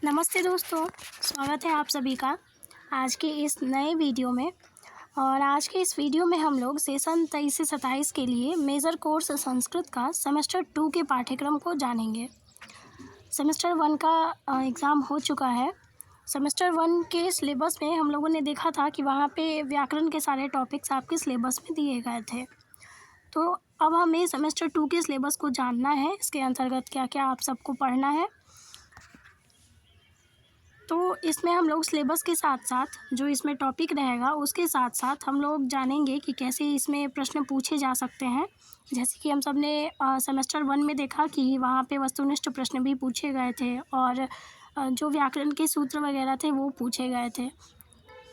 नमस्ते दोस्तों, स्वागत है आप सभी का आज के इस नए वीडियो में। और आज के इस वीडियो में हम लोग सेशन 23 से 27 के लिए मेजर कोर्स संस्कृत का सेमेस्टर 2 के पाठ्यक्रम को जानेंगे। सेमेस्टर 1 का एग्ज़ाम हो चुका है। सेमेस्टर 1 के सिलेबस में हम लोगों ने देखा था कि वहाँ पे व्याकरण के सारे टॉपिक्स आपके सिलेबस में दिए गए थे। तो अब हमें सेमेस्टर 2 के सिलेबस को जानना है, इसके अंतर्गत क्या क्या आप सबको पढ़ना है। तो इसमें हम लोग सिलेबस के साथ साथ जो इसमें टॉपिक रहेगा उसके साथ साथ हम लोग जानेंगे कि कैसे इसमें प्रश्न पूछे जा सकते हैं। जैसे कि हम सब ने सेमेस्टर 1 में देखा कि वहाँ पे वस्तुनिष्ठ प्रश्न भी पूछे गए थे और जो व्याकरण के सूत्र वगैरह थे वो पूछे गए थे।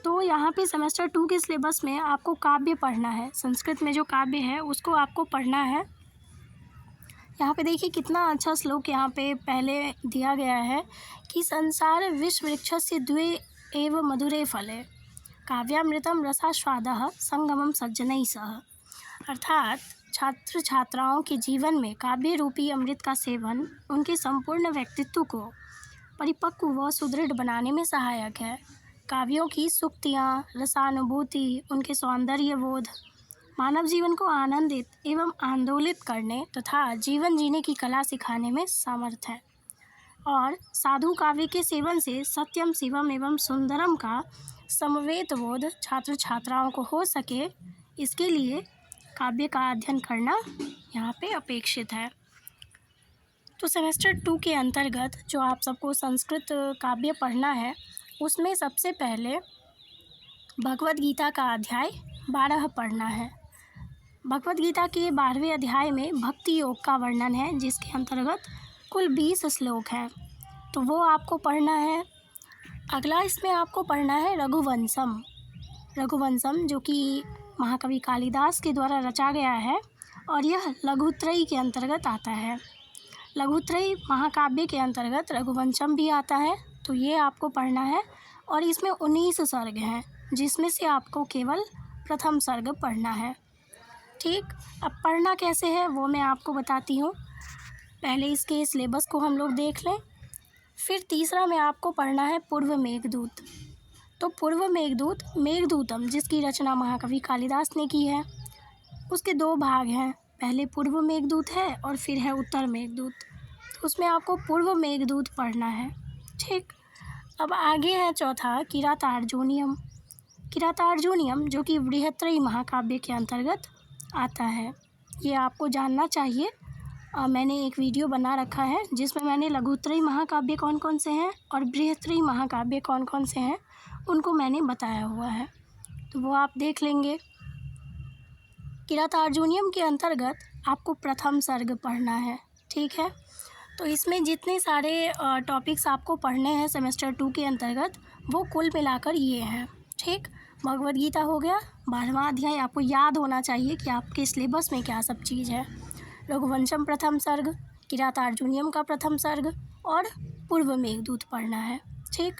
तो यहाँ पे सेमेस्टर 2 के सिलेबस में आपको काव्य पढ़ना है। संस्कृत में जो काव्य है उसको आपको पढ़ना है। यहाँ पे देखिए कितना अच्छा श्लोक यहाँ पे पहले दिया गया है कि संसार विश्व वृक्षस्य द्वे एव मधुरे फले काव्यामृतम रसास्वादः संगमम सज्जनैः सह। अर्थात छात्र छात्राओं के जीवन में काव्य रूपी अमृत का सेवन उनके संपूर्ण व्यक्तित्व को परिपक्व व सुदृढ़ बनाने में सहायक है। काव्यों की सूक्तियाँ, रसानुभूति, उनके सौंदर्य बोध मानव जीवन को आनंदित एवं आंदोलित करने तथा जीवन जीने की कला सिखाने में समर्थ है। और साधु काव्य के सेवन से सत्यम शिवम एवं सुंदरम का समवेत बोध छात्र छात्राओं को हो सके, इसके लिए काव्य का अध्ययन करना यहाँ पे अपेक्षित है। तो सेमेस्टर 2 के अंतर्गत जो आप सबको संस्कृत काव्य पढ़ना है उसमें सबसे पहले भगवद गीता का अध्याय 12 पढ़ना है। भगवद गीता के 12वें अध्याय में भक्ति योग का वर्णन है, जिसके अंतर्गत कुल 20 श्लोक हैं, तो वो आपको पढ़ना है। अगला इसमें आपको पढ़ना है रघुवंशम। रघुवंशम जो कि महाकवि कालिदास के द्वारा रचा गया है और यह लघुत्रयी के अंतर्गत आता है। लघुत्रयी महाकाव्य के अंतर्गत रघुवंशम भी आता है, तो ये आपको पढ़ना है। और इसमें 19 सर्ग हैं, जिसमें से आपको केवल प्रथम सर्ग पढ़ना है। ठीक, अब पढ़ना कैसे है वो मैं आपको बताती हूँ। पहले इसके सिलेबस को हम लोग देख लें। फिर तीसरा में आपको पढ़ना है पूर्व मेघदूत। तो पूर्व मेघदूत मेघदूतम जिसकी रचना महाकवि कालिदास ने की है, उसके 2 भाग हैं। पहले पूर्व मेघदूत है और फिर है उत्तर मेघदूत। तो उसमें आपको पूर्व मेघदूत पढ़ना है। ठीक, अब आगे है चौथा किरातार्जुनीयम। किरातार्जुनीयम जो कि बृहत्त्रयी महाकाव्य के अंतर्गत आता है, ये आपको जानना चाहिए। मैंने एक वीडियो बना रखा है जिसमें मैंने लघुत्रयी महाकाव्य कौन कौन से हैं और बृहत्त्रयी महाकाव्य कौन कौन से हैं उनको मैंने बताया हुआ है, तो वो आप देख लेंगे। किरातार्जुनीयम के अंतर्गत आपको प्रथम सर्ग पढ़ना है। ठीक है, तो इसमें जितने सारे टॉपिक्स आपको पढ़ने हैं सेमेस्टर 2 के अंतर्गत वो कुल मिलाकर ये हैं। ठीक, भगवद गीता हो गया, 12वां अध्याय आपको याद होना चाहिए कि आपके सिलेबस में क्या सब चीज़ है। रघुवंशम प्रथम सर्ग, किरातार्जुनीयम का प्रथम सर्ग और पूर्व मेघदूत पढ़ना है। ठीक,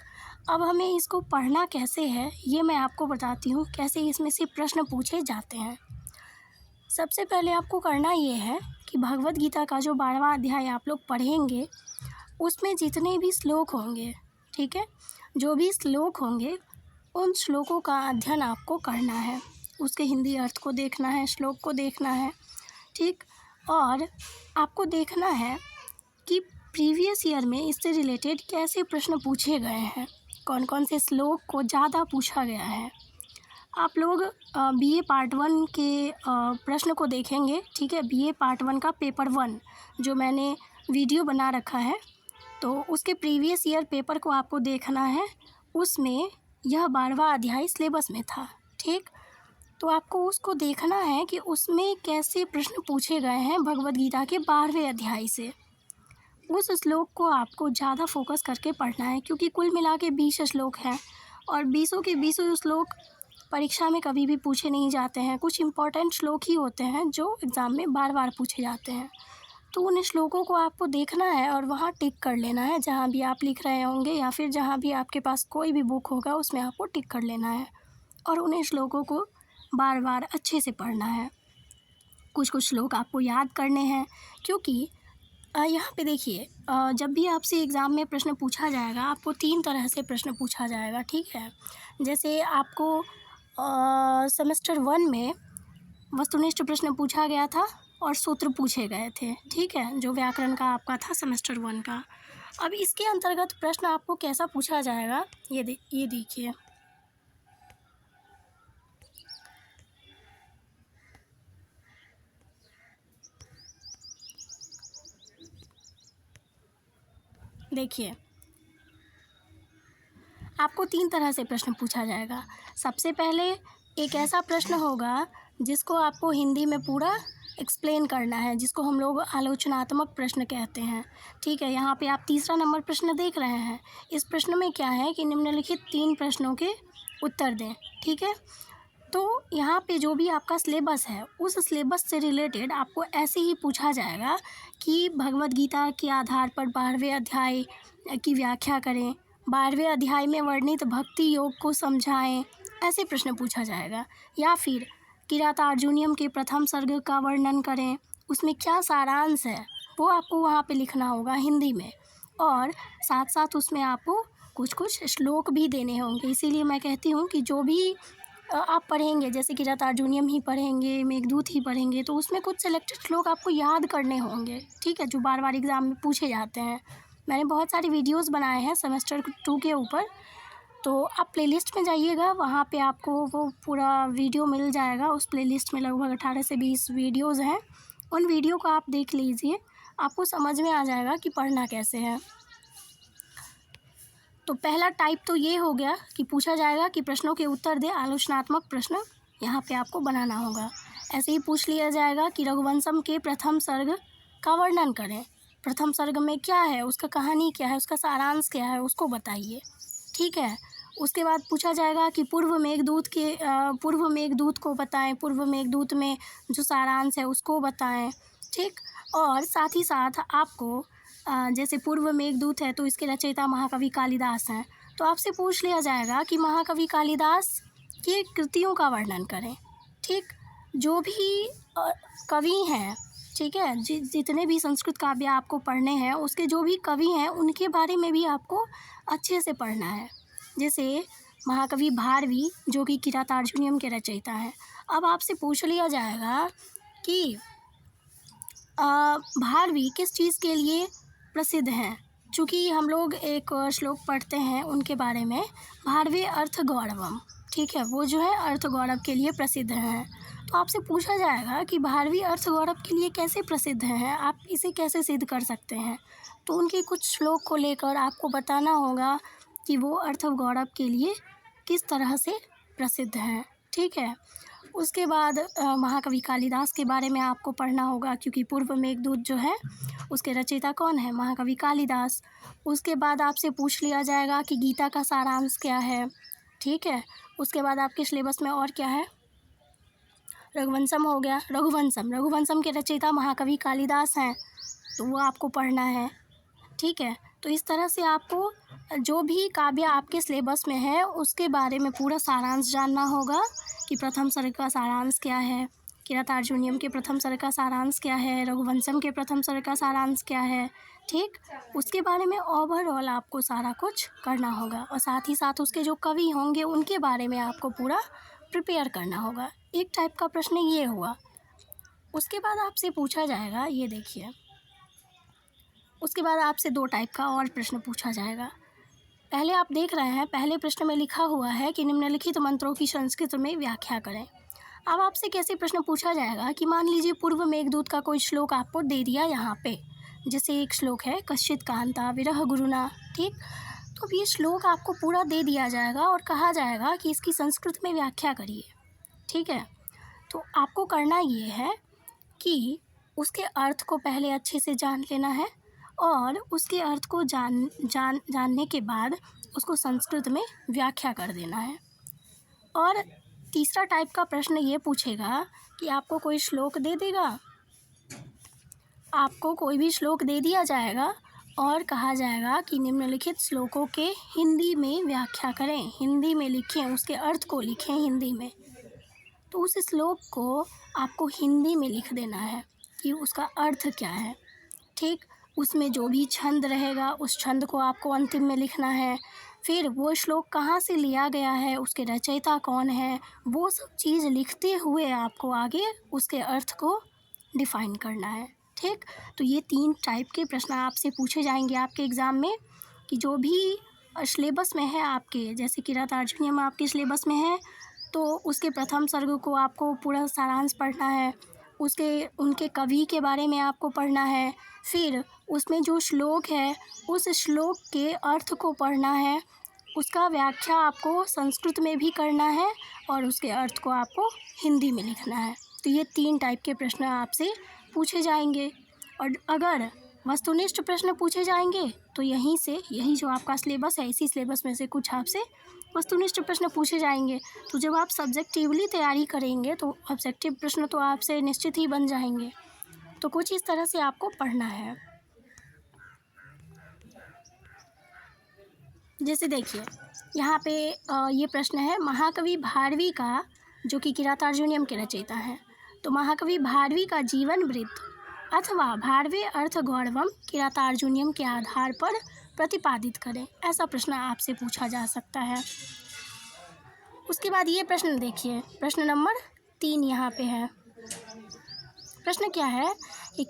अब हमें इसको पढ़ना कैसे है ये मैं आपको बताती हूँ, कैसे इसमें से प्रश्न पूछे जाते हैं। सबसे पहले आपको करना ये है कि भगवद गीता का जो 12वां अध्याय आप लोग पढ़ेंगे उसमें जितने भी श्लोक होंगे, ठीक है, जो भी श्लोक होंगे उन श्लोकों का अध्ययन आपको करना है। उसके हिंदी अर्थ को देखना है, श्लोक को देखना है। ठीक, और आपको देखना है कि प्रीवियस ईयर में इससे रिलेटेड कैसे प्रश्न पूछे गए हैं, कौन कौन से श्लोक को ज़्यादा पूछा गया है। आप लोग बीए पार्ट 1 के प्रश्न को देखेंगे। ठीक है, बीए पार्ट 1 का पेपर 1 जो मैंने वीडियो बना रखा है, तो उसके प्रीवियस ईयर पेपर को आपको देखना है। उसमें यह 12वां अध्याय सिलेबस में था। ठीक, तो आपको उसको देखना है कि उसमें कैसे प्रश्न पूछे गए हैं भगवद गीता के 12वें अध्याय से। उस श्लोक को आपको ज़्यादा फोकस करके पढ़ना है, क्योंकि कुल मिला के 20 श्लोक हैं और 20 के 20 श्लोक परीक्षा में कभी भी पूछे नहीं जाते हैं। कुछ इम्पॉर्टेंट श्लोक ही होते हैं जो एग्ज़ाम में बार बार पूछे जाते हैं। तो उन श्लोकों को आपको देखना है और वहाँ टिक कर लेना है, जहाँ भी आप लिख रहे होंगे या फिर जहाँ भी आपके पास कोई भी बुक होगा उसमें आपको टिक कर लेना है और उन्हें श्लोकों को बार बार अच्छे से पढ़ना है। कुछ कुछ श्लोक आपको याद करने हैं, क्योंकि यहाँ पे देखिए, जब भी आपसे एग्ज़ाम में प्रश्न पूछा जाएगा, आपको 3 तरह से प्रश्न पूछा जाएगा, ठीक है। जैसे आपको सेमेस्टर 1 में वस्तुनिष्ठ प्रश्न पूछा गया था और सूत्र पूछे गए थे, ठीक है, जो व्याकरण का आपका था सेमेस्टर 1 का। अब इसके अंतर्गत प्रश्न आपको कैसा पूछा जाएगा, ये देखिए। देखिए, आपको 3 तरह से प्रश्न पूछा जाएगा। सबसे पहले एक ऐसा प्रश्न होगा जिसको आपको हिंदी में पूरा एक्सप्लेन करना है, जिसको हम लोग आलोचनात्मक प्रश्न कहते हैं, ठीक है। यहाँ पे आप तीसरा नंबर प्रश्न देख रहे हैं। इस प्रश्न में क्या है कि निम्नलिखित 3 प्रश्नों के उत्तर दें, ठीक है। तो यहाँ पे जो भी आपका सिलेबस है, उस सिलेबस से रिलेटेड आपको ऐसे ही पूछा जाएगा कि भगवद गीता के आधार पर 12वें अध्याय की व्याख्या करें, 12वें अध्याय में वर्णित भक्ति योग को समझाएं, ऐसे प्रश्न पूछा जाएगा। या फिर किरातार्जुनीयम के प्रथम सर्ग का वर्णन करें, उसमें क्या सारांश है वो आपको वहाँ पे लिखना होगा हिंदी में, और साथ साथ उसमें आपको कुछ कुछ श्लोक भी देने होंगे। इसीलिए मैं कहती हूँ कि जो भी आप पढ़ेंगे, जैसे किरातार्जुनीयम ही पढ़ेंगे, मेघदूत ही पढ़ेंगे, तो उसमें कुछ सेलेक्टेड श्लोक आपको याद करने होंगे, ठीक है, जो बार बार एग्ज़ाम में पूछे जाते हैं। मैंने बहुत सारे वीडियोस बनाए हैं सेमेस्टर 2 के ऊपर, तो आप प्लेलिस्ट में जाइएगा, वहाँ पे आपको वो पूरा वीडियो मिल जाएगा। उस प्लेलिस्ट में लगभग 18 से 20 वीडियोज़ हैं। उन वीडियो को आप देख लीजिए, आपको समझ में आ जाएगा कि पढ़ना कैसे है। तो पहला टाइप तो ये हो गया कि पूछा जाएगा कि प्रश्नों के उत्तर दें, आलोचनात्मक प्रश्न यहाँ पे आपको बनाना होगा। ऐसे ही पूछ लिया जाएगा कि रघुवंशम के प्रथम सर्ग का वर्णन करें, प्रथम सर्ग में क्या है, उसका कहानी क्या है, उसका सारांश क्या है, उसको बताइए, ठीक है। उसके बाद पूछा जाएगा कि पूर्व मेघदूत को बताएं, पूर्व मेघदूत में जो सारांश है उसको बताएं, ठीक। और साथ ही साथ आपको जैसे पूर्व मेघदूत है तो इसके रचयिता महाकवि कालिदास हैं, तो आपसे पूछ लिया जाएगा कि महाकवि कालिदास की कृतियों का वर्णन करें, ठीक। जो भी कवि हैं, ठीक है, जितने भी संस्कृत काव्य आपको पढ़ने हैं, उसके जो भी कवि हैं उनके बारे में भी आपको अच्छे से पढ़ना है। जैसे महाकवि भारवी, जो कि किरातार्जुनीयम के रचयिता हैं। अब आपसे पूछ लिया जाएगा कि भारवी किस चीज़ के लिए प्रसिद्ध हैं। चूँकि हम लोग एक श्लोक पढ़ते हैं उनके बारे में, भारवे अर्थ गौरवम, ठीक है, वो जो है अर्थ गौरव के लिए प्रसिद्ध हैं। तो आपसे पूछा जाएगा कि भारवी अर्थ गौरव के लिए कैसे प्रसिद्ध हैं, आप इसे कैसे सिद्ध कर सकते हैं। तो उनके कुछ श्लोक को लेकर आपको बताना होगा कि वो अर्थ गौरव के लिए किस तरह से प्रसिद्ध हैं, ठीक है। उसके बाद महाकवि कालिदास के बारे में आपको पढ़ना होगा, क्योंकि पूर्व मेघदूत जो है उसके रचयिता कौन है, महाकवि कालिदास। उसके बाद आपसे पूछ लिया जाएगा कि गीता का सारांश क्या है, ठीक है। उसके बाद आपके सिलेबस में और क्या है, रघुवंशम हो गया, रघुवंशम के रचयिता महाकवि कालिदास हैं, तो वो आपको पढ़ना है, ठीक है। तो इस तरह से आपको जो भी काव्य आपके सिलेबस में है उसके बारे में पूरा सारांश जानना होगा कि प्रथम सर्ग का सारांश क्या है, किरातार्जुनीयम के प्रथम सर्ग का सारांश क्या है, रघुवंशम के प्रथम सर्ग का सारांश क्या है, ठीक। उसके बारे में ओवरऑल आपको सारा कुछ करना होगा, और साथ ही साथ उसके जो कवि होंगे उनके बारे में आपको पूरा प्रिपेयर करना होगा। एक टाइप का प्रश्न ये हुआ। उसके बाद आपसे पूछा जाएगा, ये देखिए, उसके बाद आपसे 2 टाइप का और प्रश्न पूछा जाएगा। पहले आप देख रहे हैं, पहले प्रश्न में लिखा हुआ है कि निम्नलिखित मंत्रों की संस्कृत में व्याख्या करें। अब आपसे कैसे प्रश्न पूछा जाएगा कि मान लीजिए पूर्व मेघदूत का कोई श्लोक आपको दे दिया यहाँ पे, जैसे एक श्लोक है कश्चित कांता विरह गुरुना, ठीक। तो ये श्लोक आपको पूरा दे दिया जाएगा और कहा जाएगा कि इसकी संस्कृत में व्याख्या करिए, ठीक है। तो आपको करना ये है कि उसके अर्थ को पहले अच्छे से जान लेना है, और उसके अर्थ को जानने के बाद उसको संस्कृत में व्याख्या कर देना है। और तीसरा टाइप का प्रश्न ये पूछेगा कि आपको कोई श्लोक दे देगा, आपको कोई भी श्लोक दे दिया जाएगा और कहा जाएगा कि निम्नलिखित श्लोकों के हिंदी में व्याख्या करें, हिंदी में लिखें, उसके अर्थ को लिखें हिंदी में। तो उस श्लोक को आपको हिंदी में लिख देना है कि उसका अर्थ क्या है, ठीक। उसमें जो भी छंद रहेगा उस छंद को आपको अंतिम में लिखना है। फिर वो श्लोक कहाँ से लिया गया है, उसके रचयिता कौन है, वो सब चीज़ लिखते हुए आपको आगे उसके अर्थ को डिफ़ाइन करना है। ठीक, तो ये 3 टाइप के प्रश्न आपसे पूछे जाएंगे आपके एग्ज़ाम में, कि जो भी सिलेबस में है आपके, जैसे किरातार्जुनीयम आपके सिलेबस में है तो उसके प्रथम सर्ग को आपको पूरा सारांश पढ़ना है, उनके कवि के बारे में आपको पढ़ना है, फिर उसमें जो श्लोक है उस श्लोक के अर्थ को पढ़ना है, उसका व्याख्या आपको संस्कृत में भी करना है और उसके अर्थ को आपको हिंदी में लिखना है। तो ये 3 टाइप के प्रश्न आपसे पूछे जाएंगे। और अगर वस्तुनिष्ठ प्रश्न पूछे जाएंगे तो यही जो आपका सिलेबस है, इसी सिलेबस में से कुछ आपसे वस्तुनिष्ठ प्रश्न पूछे जाएंगे। तो जब आप सब्जेक्टिवली तैयारी करेंगे तो ऑब्जेक्टिव प्रश्न तो आपसे निश्चित ही बन जाएंगे। तो कुछ इस तरह से आपको पढ़ना है। जैसे देखिए यहाँ पे ये प्रश्न है, महाकवि भारवी का, जो कि किरातार्जुनीयम के रचयिता हैं, तो महाकवि भारवी का जीवन वृत्त अथवा भारवे अर्थ गौरवम किरातार्जुनीयम के आधार पर प्रतिपादित करें। ऐसा प्रश्न आपसे पूछा जा सकता है। उसके बाद ये प्रश्न देखिए, प्रश्न नंबर 3 यहाँ पे है। प्रश्न क्या है कि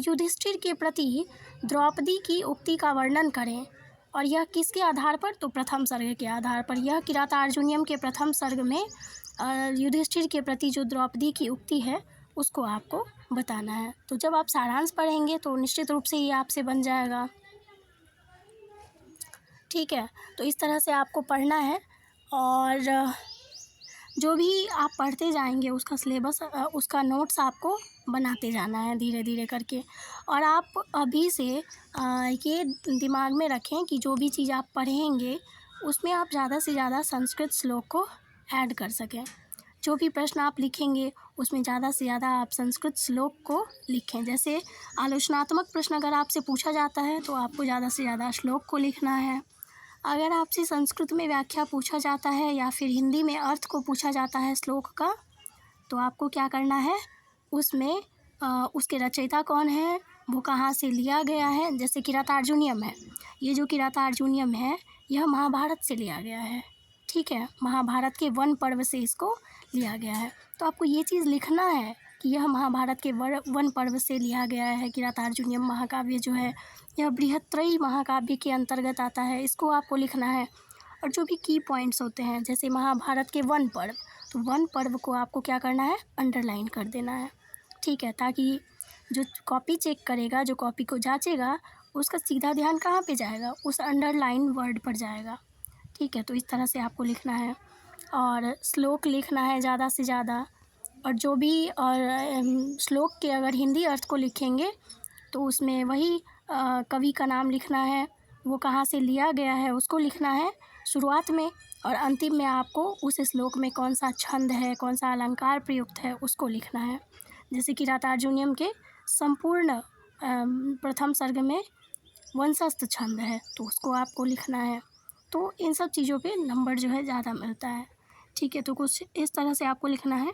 युधिष्ठिर के प्रति द्रौपदी की उक्ति का वर्णन करें, और यह किसके आधार पर, तो प्रथम सर्ग के आधार पर। यह किरातार्जुनीयम के प्रथम सर्ग में युधिष्ठिर के प्रति जो द्रौपदी की उक्ति है उसको आपको बताना है। तो जब आप सारांश पढ़ेंगे तो निश्चित रूप से ये आपसे बन जाएगा। ठीक है, तो इस तरह से आपको पढ़ना है, और जो भी आप पढ़ते जाएंगे उसका सिलेबस, उसका नोट्स आपको बनाते जाना है धीरे धीरे करके। और आप अभी से ये दिमाग में रखें कि जो भी चीज़ आप पढ़ेंगे उसमें आप ज़्यादा से ज़्यादा संस्कृत श्लोक को ऐड कर सकें। जो भी प्रश्न आप लिखेंगे उसमें ज़्यादा से ज़्यादा आप संस्कृत श्लोक को लिखें। जैसे आलोचनात्मक प्रश्न अगर आपसे पूछा जाता है तो आपको ज़्यादा से ज़्यादा श्लोक को लिखना है। अगर आपसे संस्कृत में व्याख्या पूछा जाता है या फिर हिंदी में अर्थ को पूछा जाता है श्लोक का, तो आपको क्या करना है, उसमें उसके रचयिता कौन है, वो कहाँ से लिया गया है। जैसे किरातार्जुनीयम है, ये जो किरातार्जुनीयम है यह महाभारत से लिया गया है। ठीक है, महाभारत के वन पर्व से इसको लिया गया है। तो आपको ये चीज़ लिखना है कि यह महाभारत के वन पर्व से लिया गया है। किरातार्जुनीयम महाकाव्य जो है यह बृहत्त्रयी महाकाव्य के अंतर्गत आता है, इसको आपको लिखना है। और जो भी की पॉइंट्स होते हैं, जैसे महाभारत के वन पर्व, तो वन पर्व को आपको क्या करना है, अंडरलाइन कर देना है। ठीक है, ताकि जो कॉपी चेक करेगा, जो कॉपी को जांचेगा, उसका सीधा ध्यान कहाँ पे जाएगा, उस अंडरलाइन वर्ड पर जाएगा। ठीक है, तो इस तरह से आपको लिखना है और श्लोक लिखना है ज़्यादा से ज़्यादा। और जो भी श्लोक के अगर हिंदी अर्थ को लिखेंगे तो उसमें वही कवि का नाम लिखना है, वो कहाँ से लिया गया है उसको लिखना है शुरुआत में, और अंतिम में आपको उस श्लोक में कौन सा छंद है, कौन सा अलंकार प्रयुक्त है उसको लिखना है। जैसे किरातार्जुनीयम के संपूर्ण प्रथम सर्ग में वंशस्थ छंद है तो उसको आपको लिखना है। तो इन सब चीज़ों पे नंबर जो है ज़्यादा मिलता है। ठीक है, तो कुछ इस तरह से आपको लिखना है।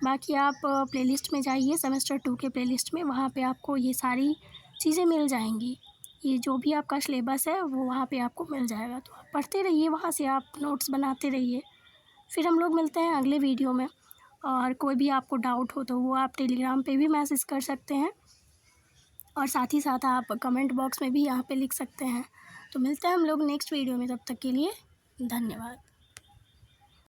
बाकी आप प्लेलिस्ट में जाइए, सेमेस्टर 2 के प्लेलिस्ट में, वहाँ पे आपको ये सारी चीज़ें मिल जाएंगी। ये जो भी आपका सिलेबस है वो वहाँ पे आपको मिल जाएगा। तो आप पढ़ते रहिए, वहाँ से आप नोट्स बनाते रहिए। फिर हम लोग मिलते हैं अगले वीडियो में। और कोई भी आपको डाउट हो तो वो आप टेलीग्राम पे भी मैसेज कर सकते हैं, और साथ ही साथ आप कमेंट बॉक्स में भी यहाँ पे लिख सकते हैं। तो मिलते हैं हम लोग नेक्स्ट वीडियो में, तब तक के लिए धन्यवाद।